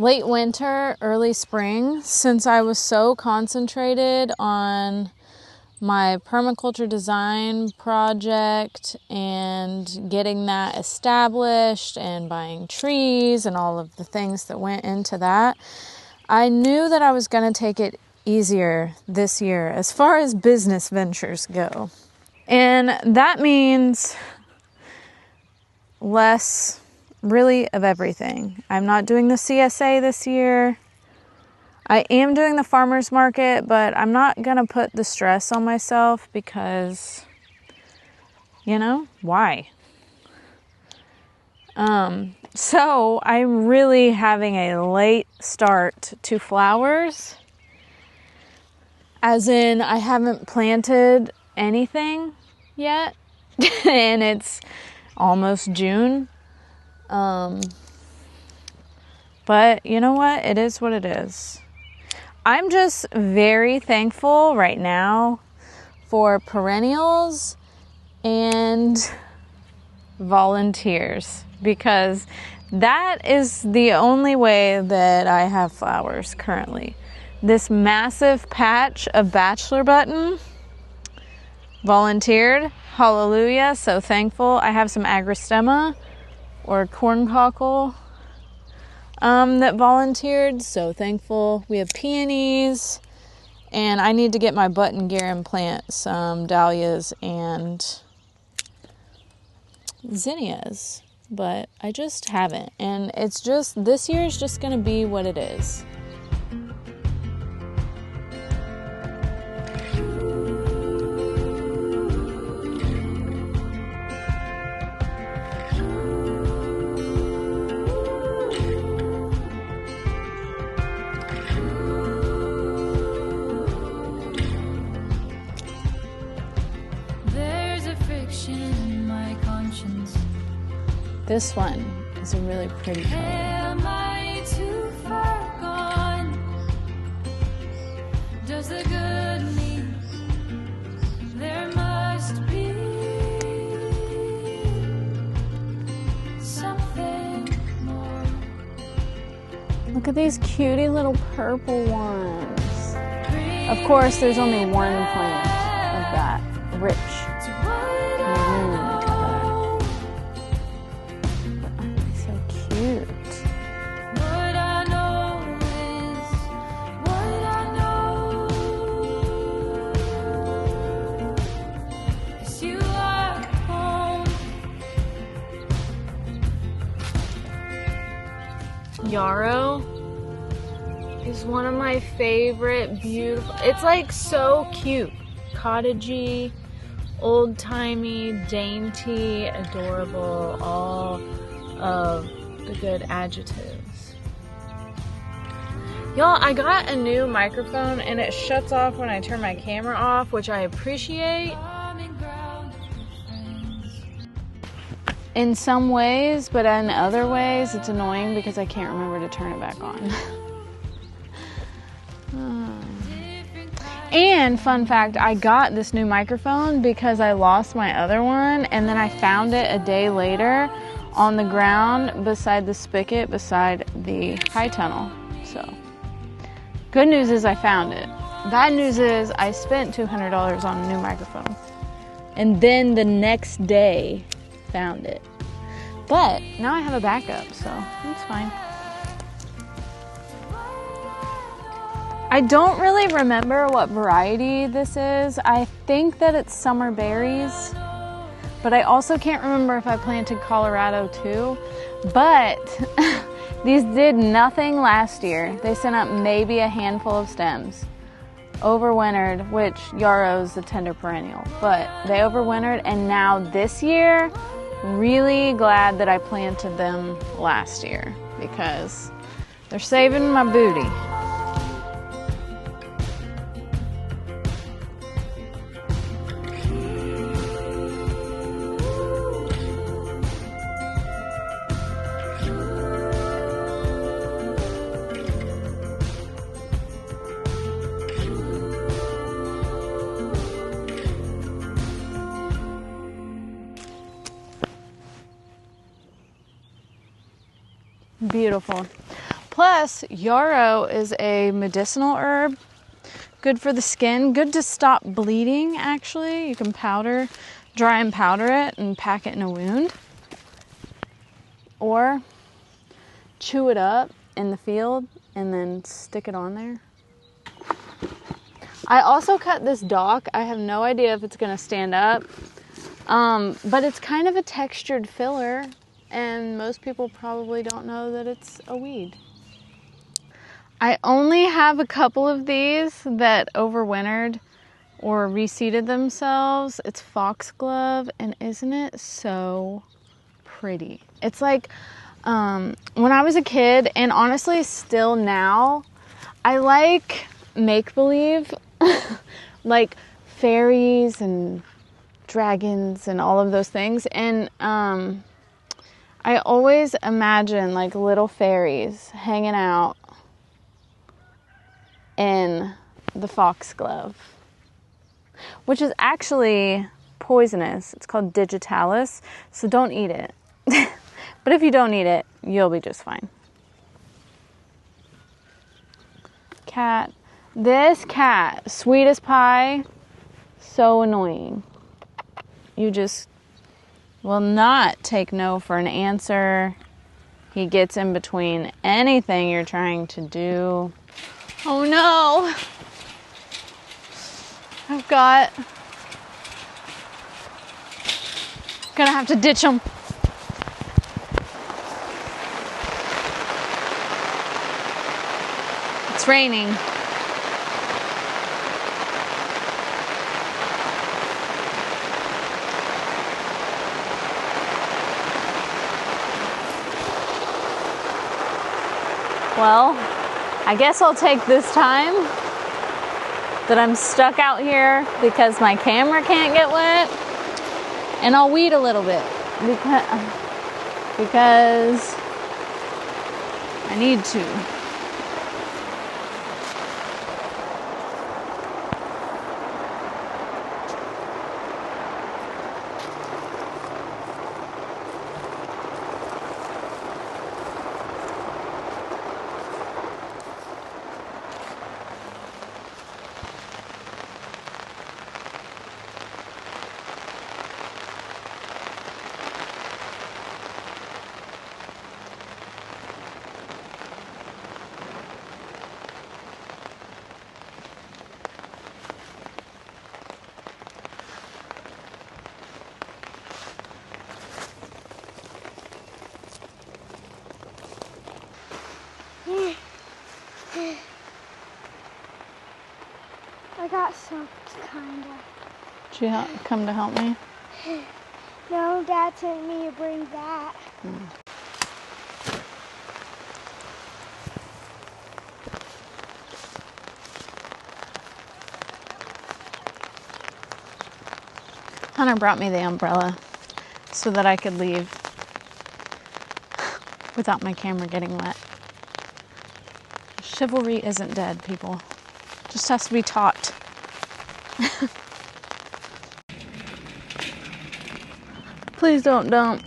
late winter, early spring, since I was so concentrated on my permaculture design project and getting that established and buying trees and all of the things that went into that. I knew that I was going to take it easier this year as far as business ventures go. And that means less really of everything. I'm not doing the CSA this year. I am doing the farmer's market, but I'm not going to put the stress on myself because, why? So I'm really having a late start to flowers, as in I haven't planted anything yet, and it's almost June. But you know what? It is what it is. I'm just very thankful right now for perennials and volunteers, because that is the only way that I have flowers currently. This massive patch of bachelor button volunteered. Hallelujah. So thankful. I have some agrostemma or corncockle that volunteered. So thankful. We have peonies, and I need to get my button gear and plant some dahlias and zinnias, but I just haven't. And it's just, this year is just going to be what it is. This one is a really pretty color. Am I too far gone? Does the good mean there must be something more? Look at these cutie little purple ones. Of course, there's only one plant of that rich maroon. Yarrow is one of my favorite beautiful, it's like so cute, cottagey, old-timey, dainty, adorable, all of the good adjectives. Y'all, I got a new microphone and it shuts off when I turn my camera off, which I appreciate in some ways, but in other ways it's annoying because I can't remember to turn it back on. And fun fact, I got this new microphone because I lost my other one, and then I found it a day later on the ground beside the spigot beside the high tunnel. So good news is I found it. Bad news is I spent $200 on a new microphone, and then the next day found it. But now I have a backup, so it's fine. I don't really remember what variety this is. I think that it's summer berries, but I also can't remember if I planted Colorado too. But these did nothing last year. They sent up maybe a handful of stems. Overwintered, which yarrow's the tender perennial, but they overwintered, and now this year, really glad that I planted them last year because they're saving my booty. Beautiful. Plus, yarrow is a medicinal herb, good for the skin, good to stop bleeding, actually. You can dry and powder it and pack it in a wound. Or chew it up in the field and then stick it on there. I also cut this dock. I have no idea if it's going to stand up, but it's kind of a textured filler, and most people probably don't know that it's a weed. I only have a couple of these that overwintered or reseeded themselves. It's Foxglove, and isn't it so pretty? It's like when I was a kid, and honestly still now, I like make-believe, like fairies and dragons and all of those things. And I always imagine like little fairies hanging out in the foxglove, which is actually poisonous. It's called digitalis, so don't eat it. But if you don't eat it, you'll be just fine. Cat. This cat, sweet as pie, so annoying. You just will not take no for an answer. He gets in between anything you're trying to do. Oh no! Gonna have to ditch him. It's raining. Well, I guess I'll take this time that I'm stuck out here because my camera can't get wet, and I'll weed a little bit because I need to. I got soaked, kinda. Did you come to help me? No, Dad sent me to bring that. Hunter brought me the umbrella so that I could leave without my camera getting wet. Chivalry isn't dead, people. Just has to be taught. Please don't dump.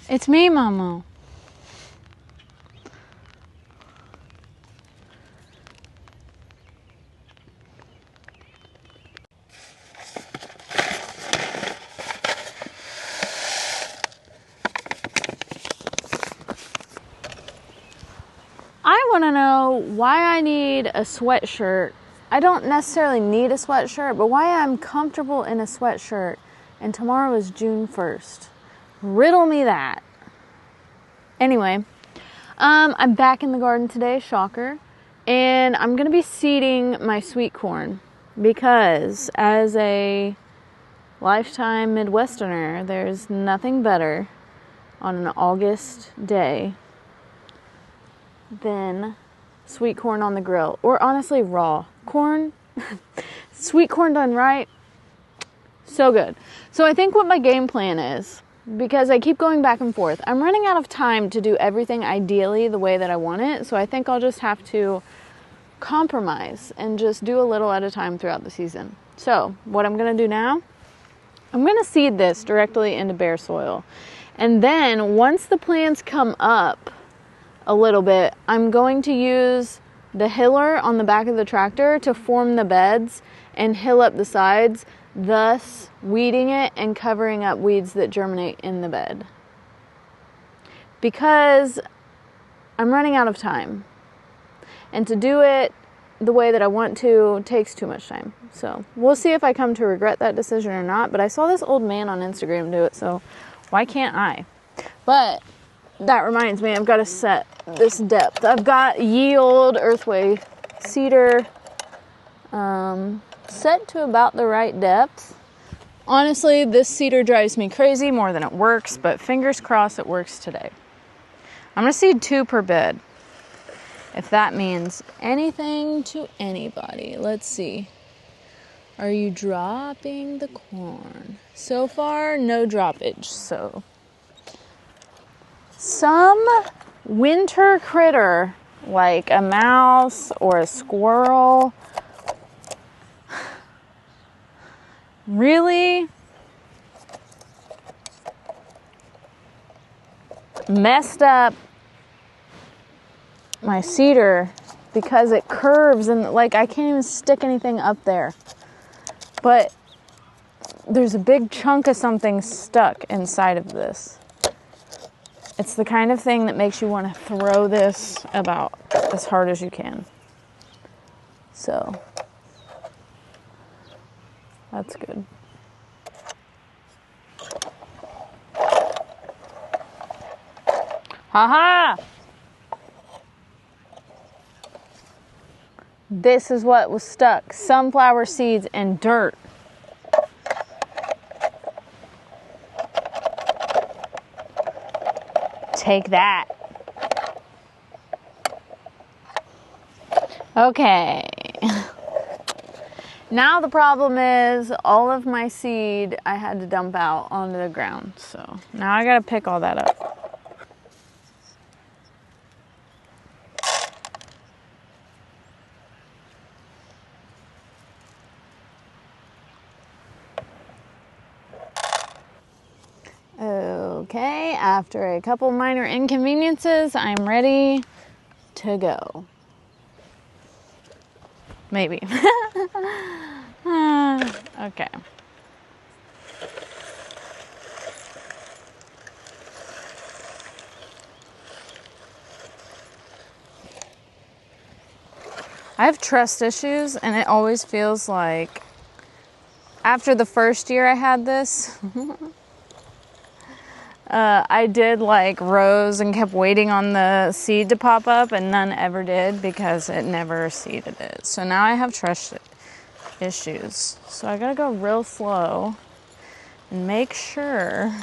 It's me, Momo. I want to know why I need a sweatshirt. I don't necessarily need a sweatshirt, but why I'm comfortable in a sweatshirt, and tomorrow is June 1st. Riddle me that. Anyway, I'm back in the garden today, shocker, and I'm going to be seeding my sweet corn because as a lifetime Midwesterner, there's nothing better on an August day than sweet corn on the grill, or honestly raw corn. Sweet corn done right, so good. So I think what my game plan is because I keep going back and forth. I'm running out of time to do everything ideally the way that I want it, so I think I'll just have to compromise and just do a little at a time throughout the season. So what I'm going to do now, I'm going to seed this directly into bare soil. And then once the plants come up a little bit, I'm going to use the hiller on the back of the tractor to form the beds and hill up the sides, thus weeding it and covering up weeds that germinate in the bed. Because I'm running out of time. And to do it the way that I want to takes too much time. So we'll see if I come to regret that decision or not. But I saw this old man on Instagram do it, so why can't I? But that reminds me, I've got to set this depth. I've got ye old Earthway cedar set to about the right depth. Honestly, this cedar drives me crazy more than it works, but fingers crossed it works today. I'm going to seed 2 per bed, if that means anything to anybody. Let's see. Are you dropping the corn? So far, no droppage, so. Some winter critter, like a mouse or a squirrel, really messed up my cedar because it curves and like I can't even stick anything up there. But there's a big chunk of something stuck inside of this. It's the kind of thing that makes you want to throw this about as hard as you can. So that's good. Haha! This is what was stuck. Sunflower seeds and dirt. Take that. Okay. Now the problem is all of my seed I had to dump out onto the ground. So now I gotta pick all that up. Okay, after a couple minor inconveniences, I'm ready to go. Maybe. Okay. I have trust issues, and it always feels like after the first year I had this, I did like rows and kept waiting on the seed to pop up, and none ever did because it never seeded it. So now I have trust issues. So I gotta go real slow and make sure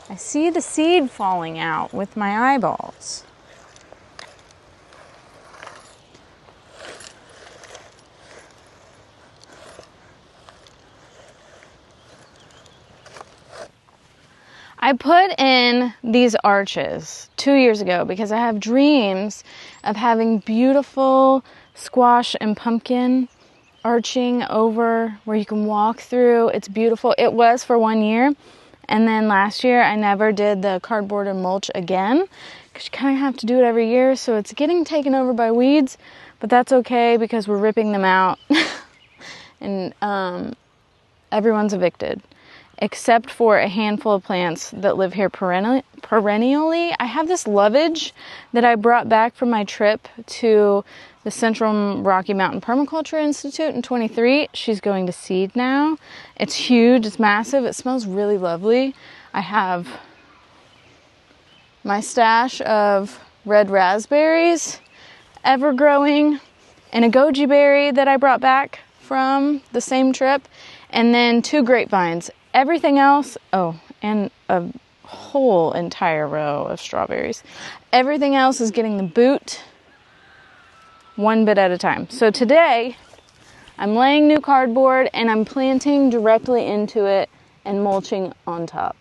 I see the seed falling out with my eyeballs. I put in these arches 2 years ago because I have dreams of having beautiful squash and pumpkin arching over where you can walk through. It's beautiful. It was for 1 year. And then last year I never did the cardboard and mulch again because you kind of have to do it every year. So it's getting taken over by weeds, but that's okay because we're ripping them out and everyone's evicted. Except for a handful of plants that live here perennially. I have this lovage that I brought back from my trip to the Central Rocky Mountain Permaculture Institute in 23. She's going to seed now. It's huge, it's massive, it smells really lovely. I have my stash of red raspberries, ever growing, and a goji berry that I brought back from the same trip, and then 2 grapevines. Everything else, and a whole entire row of strawberries. Everything else is getting the boot 1 bit at a time. So today, I'm laying new cardboard and I'm planting directly into it and mulching on top.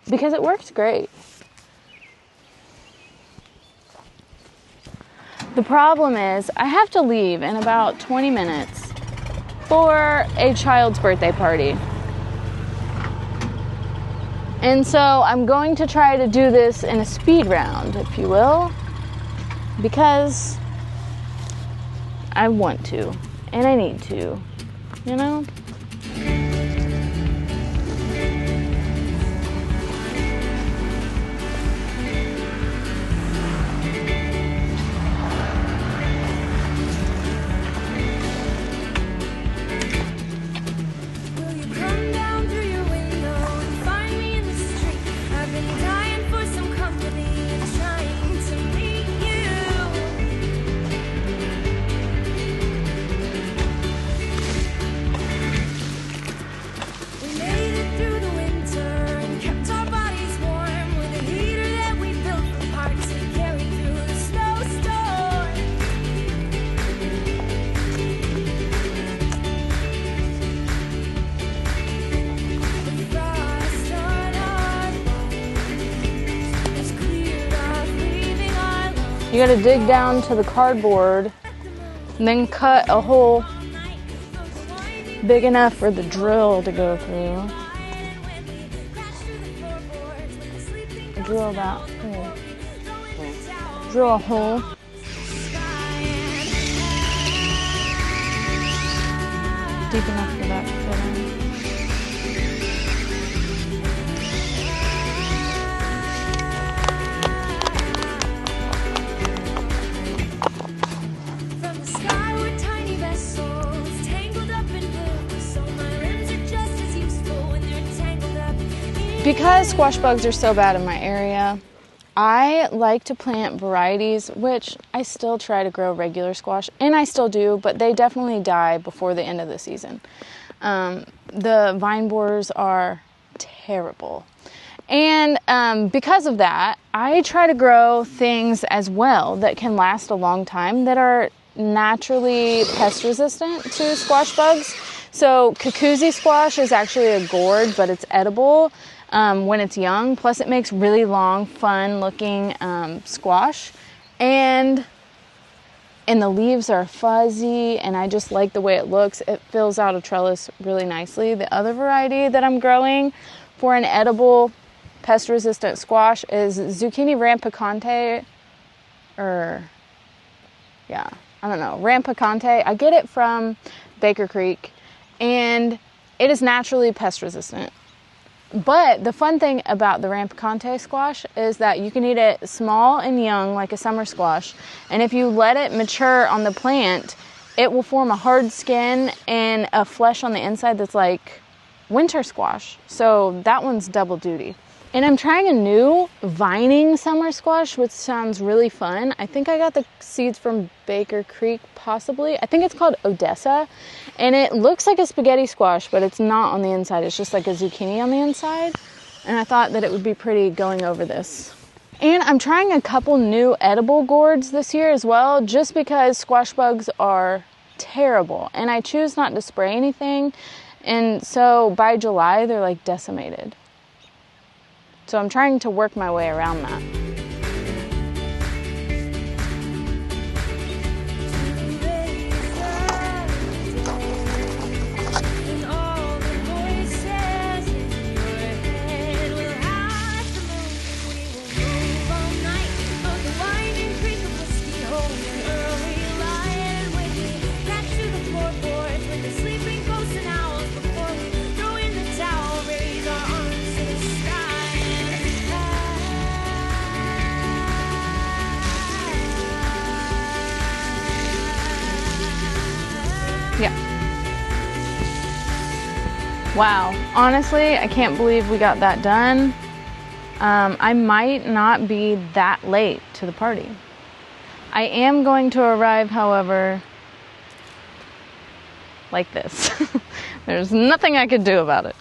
because it works great. The problem is I have to leave in about 20 minutes for a child's birthday party. And so I'm going to try to do this in a speed round, if you will, because I want to and I need to, you know? You gotta dig down to the cardboard and then cut a hole big enough for the drill to go through. Drill that hole. Drill a hole. Deep enough for that to fit in. Because squash bugs are so bad in my area, I like to plant varieties, which I still try to grow regular squash, and I still do, but they definitely die before the end of the season. The vine borers are terrible. And because of that, I try to grow things as well that can last a long time that are naturally pest resistant to squash bugs. So Cuckoozy squash is actually a gourd, but it's edible when it's young. Plus it makes really long, fun looking squash. And the leaves are fuzzy, and I just like the way it looks. It fills out a trellis really nicely. The other variety that I'm growing for an edible pest resistant squash is zucchini rampicante, rampicante. I get it from Baker Creek, and it is naturally pest resistant. But the fun thing about the rampicante squash is that you can eat it small and young like a summer squash, and if you let it mature on the plant, it will form a hard skin and a flesh on the inside that's like winter squash. So that one's double duty. And I'm trying a new vining summer squash, which sounds really fun. I think I got the seeds from Baker Creek, possibly. I think it's called Odessa. And it looks like a spaghetti squash, but it's not on the inside. It's just like a zucchini on the inside. And I thought that it would be pretty going over this. And I'm trying a couple new edible gourds this year as well, just because squash bugs are terrible. And I choose not to spray anything. And so by July, they're like decimated. So I'm trying to work my way around that. Yeah. Wow. Honestly, I can't believe we got that done. I might not be that late to the party. I am going to arrive, however, like this. There's nothing I could do about it.